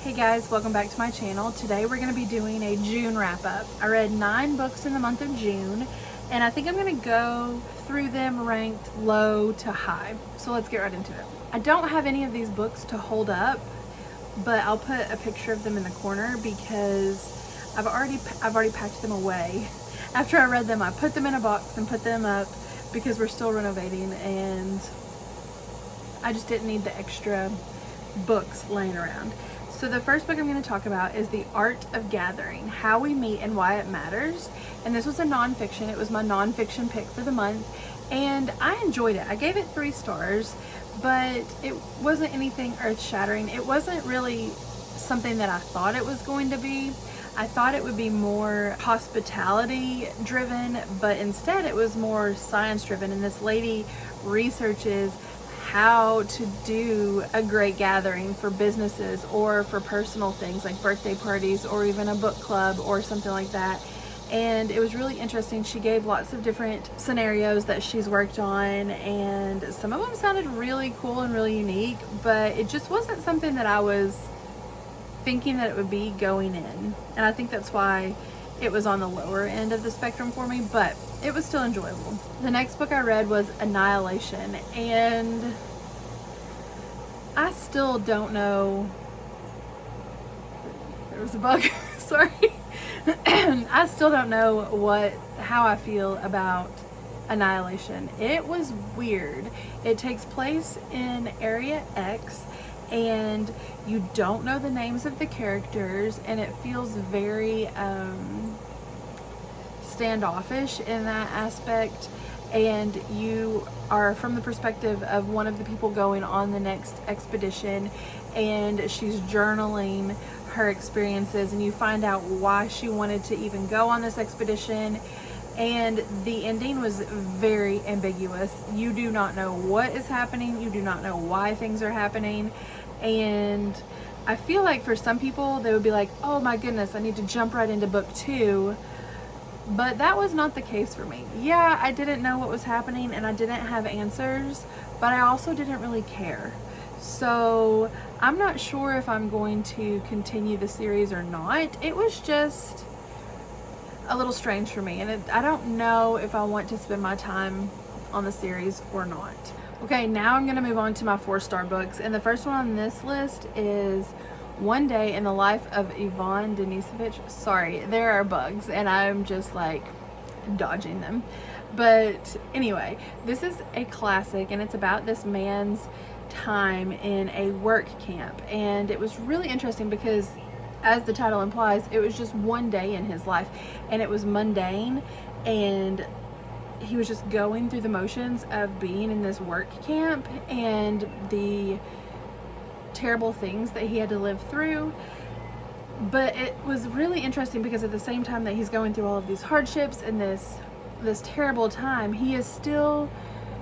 Hey guys, welcome back to my channel. Today we're going to be doing a June wrap up. I read 9 books in the month of June, and I think I'm going to go through them ranked low to high. So let's get right into it. I don't have any of these books to hold up, but I'll put a picture of them in the corner because I've already packed them away. After I read them, I put them in a box and put them up because we're still renovating, and I just didn't need the extra books laying around. So the first book I'm going to talk about is The Art of Gathering, How We Meet and Why It Matters. And this was a nonfiction. It was my nonfiction pick for the month, and I enjoyed it. I gave it 3 stars, but it wasn't anything earth-shattering. It wasn't really something that I thought it was going to be. I thought it would be more hospitality driven, but instead it was more science driven, and this lady researches how to do a great gathering for businesses or for personal things like birthday parties or even a book club or something like that. And it was really interesting. She gave lots of different scenarios that she's worked on, and some of them sounded really cool and really unique, but it just wasn't something that I was thinking that it would be going in. And I think that's why it was on the lower end of the spectrum for me, but it was still enjoyable. The next book I read was Annihilation, and I still don't know. There was a bug. Sorry. I still don't know how I feel about Annihilation. It was weird. It takes place in Area X, and you don't know the names of the characters, and it feels very standoffish in that aspect, and you are from the perspective of one of the people going on the next expedition, and she's journaling her experiences, and you find out why she wanted to even go on this expedition. And the ending was very ambiguous. You do not know what is happening. You do not know why things are happening. And I feel like for some people, they would be like, oh my goodness, I need to jump right into book 2. But that was not the case for me. Yeah, I didn't know what was happening and I didn't have answers, but I also didn't really care. So I'm not sure if I'm going to continue the series or not. It was just a little strange for me, and I don't know if I want to spend my time on the series or not. Okay, now I'm going to move on to my 4-star books, and the first one on this list is One Day in the Life of Ivan Denisovich. Sorry, there are bugs, and I'm just like dodging them. But anyway, this is a classic, and it's about this man's time in a work camp, and it was really interesting because, as the title implies, it was just one day in his life, and it was mundane, and he was just going through the motions of being in this work camp and the terrible things that he had to live through. But it was really interesting because at the same time that he's going through all of these hardships and this terrible time, he is still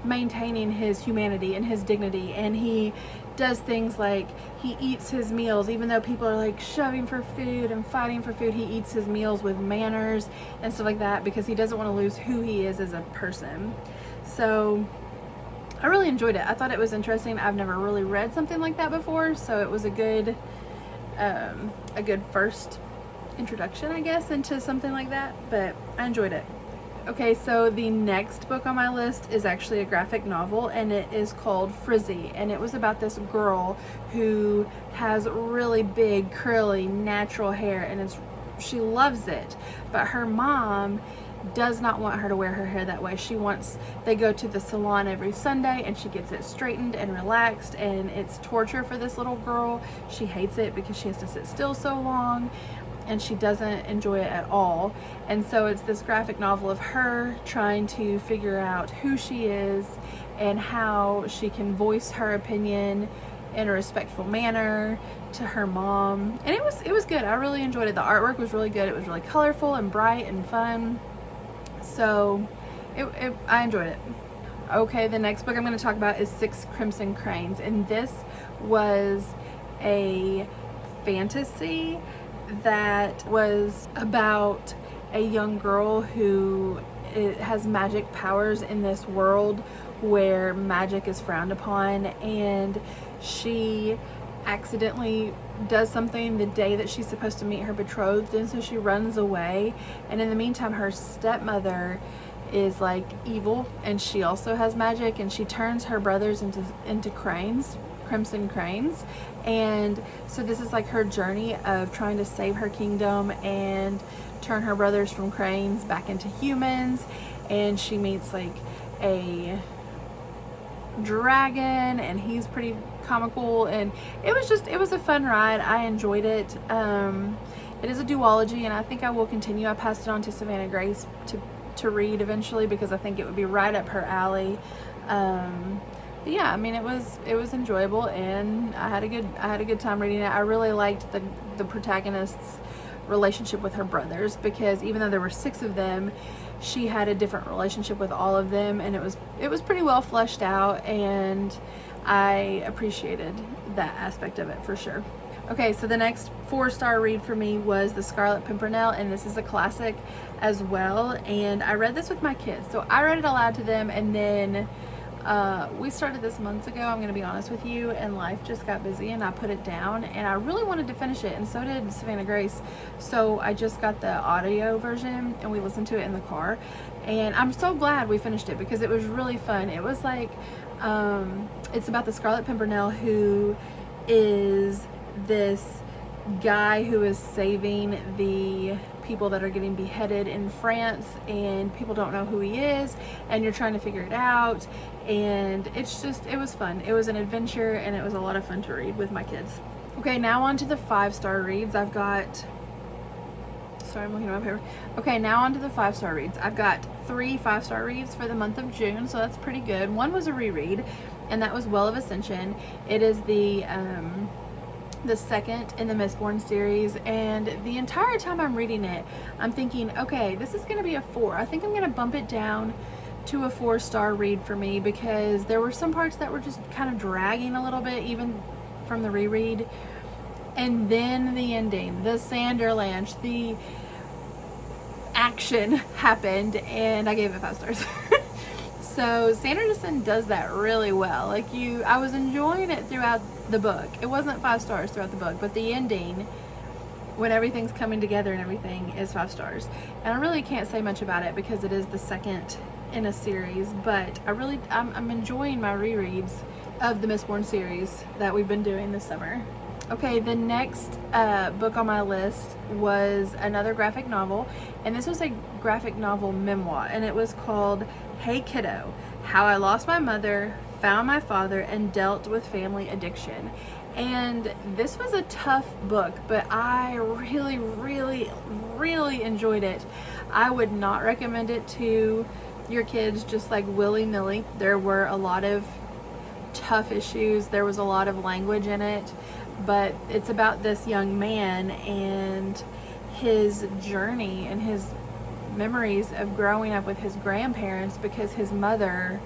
maintaining his humanity and his dignity, and he does things like he eats his meals even though people are like shoving for food and fighting for food. He eats his meals with manners and stuff like that because he doesn't want to lose who he is as a person. So I really enjoyed it. I thought it was interesting. I've never really read something like that before, so it was a good first introduction, I guess, into something like that, but I enjoyed it. Okay, so the next book on my list is actually a graphic novel, and it is called Frizzy, and it was about this girl who has really big, curly, natural hair, and she loves it, but her mom does not want her to wear her hair that way. They go to the salon every Sunday, and she gets it straightened and relaxed, and it's torture for this little girl. She hates it because she has to sit still so long, and she doesn't enjoy it at all. And so it's this graphic novel of her trying to figure out who she is and how she can voice her opinion in a respectful manner to her mom. And it was good. I really enjoyed it. The artwork was really good. It was really colorful and bright and fun. So I enjoyed it. Okay, the next book I'm going to talk about is 6 Crimson Cranes, and this was a fantasy that was about a young girl who has magic powers in this world where magic is frowned upon, and she accidentally does something the day that she's supposed to meet her betrothed, and so she runs away. And in the meantime, her stepmother is like evil, and she also has magic, and she turns her brothers into cranes, crimson cranes. And so this is like her journey of trying to save her kingdom and turn her brothers from cranes back into humans. And she meets like a dragon, and he's pretty comical, and it was a fun ride. I enjoyed it. It is a duology, and I think I will continue. I passed it on to Savannah Grace to read eventually, because I think it would be right up her alley. But yeah, I mean, it was enjoyable, and I had a good time reading it. I really liked the protagonist's relationship with her brothers, because even though there were 6 of them, she had a different relationship with all of them, and it was pretty well fleshed out, and I appreciated that aspect of it for sure. Okay, so the next 4-star read for me was The Scarlet Pimpernel, and this is a classic as well, and I read this with my kids. So I read it aloud to them, and then we started this months ago, I'm gonna be honest with you, and life just got busy and I put it down, and I really wanted to finish it, and so did Savannah Grace. So I just got the audio version, and we listened to it in the car, and I'm so glad we finished it, because it was really fun. It was like, it's about the Scarlet Pimpernel, who is this guy who is saving the people that are getting beheaded in France, and people don't know who he is, and you're trying to figure it out, and it was fun. It was an adventure, and it was a lot of fun to read with my kids. Okay, now on to the 5-star reads. I'm looking at my paper. Okay, now on to the 5-star reads. I've got 3 5-star reads for the month of June, so that's pretty good. One was a reread, and that was Well of Ascension. It is the second in the Mistborn series, and the entire time I'm reading it, I'm thinking, okay, this is going to be a 4. I think I'm going to bump it down to a 4-star read for me, because there were some parts that were just kind of dragging a little bit, even from the reread. And then the ending, the Sanderlanche, the action happened, and I gave it 5 stars. So Sanderson does that really well. Like, I was enjoying it throughout the book. It wasn't 5 stars throughout the book, but the ending, when everything's coming together and everything, is 5 stars. And I really can't say much about it, because it is the second in a series, but I'm enjoying my rereads of the Mistborn series that we've been doing this summer. Okay, the next book on my list was another graphic novel, and this was a graphic novel memoir, and it was called Hey Kiddo, How I Lost My Mother, Found My Father, and Dealt with Family Addiction. And this was a tough book, but I really, really, really enjoyed it. I would not recommend it to your kids just like willy-nilly. There were a lot of tough issues. There was a lot of language in it, but it's about this young man and his journey and his memories of growing up with his grandparents, because his mother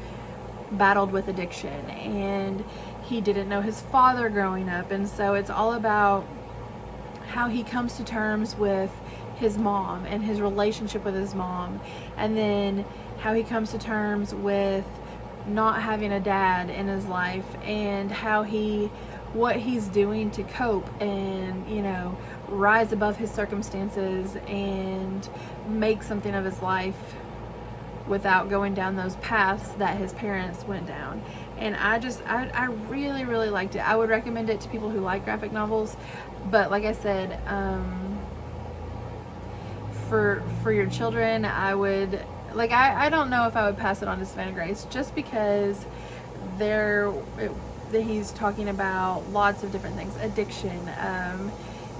battled with addiction and he didn't know his father growing up. And so it's all about how he comes to terms with his mom and his relationship with his mom, and then how he comes to terms with not having a dad in his life, and what he's doing to cope and, rise above his circumstances and make something of his life without going down those paths that his parents went down. And I really, really liked it. I would recommend it to people who like graphic novels, but like I said, for your children, I would, I don't know if I would pass it on to Savannah Grace, just because he's talking about lots of different things, addiction,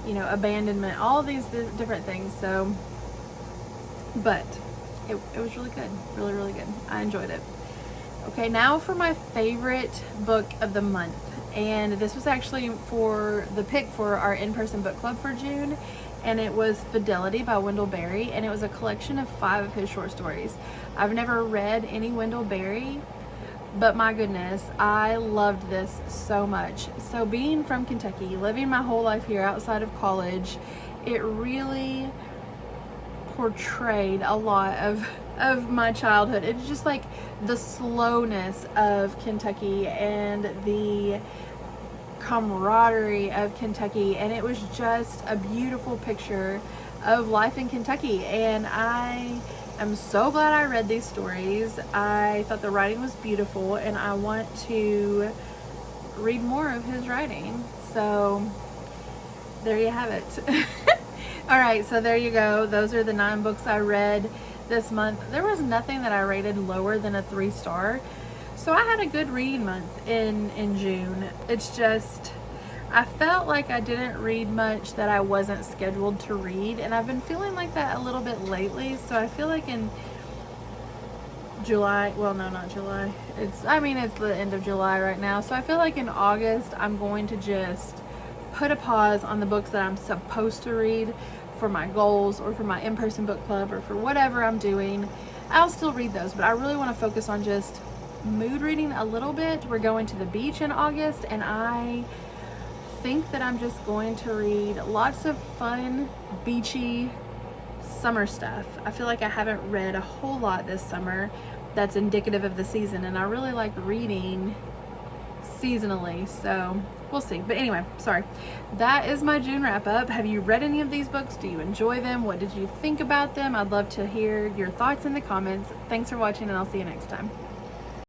abandonment, all these different things. So, but it was really good, really, really good. I enjoyed it. Okay, now for my favorite book of the month, and this was actually for the pick for our in-person book club for June, and it was Fidelity by Wendell Berry, and it was a collection of 5 of his short stories. I've never read any Wendell Berry, but my goodness, I loved this so much. So being from Kentucky, living my whole life here outside of college, it really portrayed a lot of my childhood. It's just like the slowness of Kentucky and the camaraderie of Kentucky, and it was just a beautiful picture of life in Kentucky. And I am so glad I read these stories. I thought the writing was beautiful, and I want to read more of his writing. So there you have it. All right, so there you go. Those are the 9 books I read this month. There was nothing that I rated lower than a 3-star. So I had a good reading month in June. It's just, I felt like I didn't read much that I wasn't scheduled to read, and I've been feeling like that a little bit lately. So I feel like in July, well, no, not July. It's the end of July right now. So I feel like in August, I'm going to just put a pause on the books that I'm supposed to read for my goals or for my in-person book club or for whatever I'm doing. I'll still read those, but I really want to focus on just mood reading a little bit. We're going to the beach in August, and I think that I'm just going to read lots of fun, beachy summer stuff. I feel like I haven't read a whole lot this summer that's indicative of the season, and I really like reading seasonally, so we'll see. But anyway, sorry, that is my June wrap up. Have you read any of these books? Do you enjoy them? What did you think about them? I'd love to hear your thoughts in the comments. Thanks for watching, and I'll see you next time.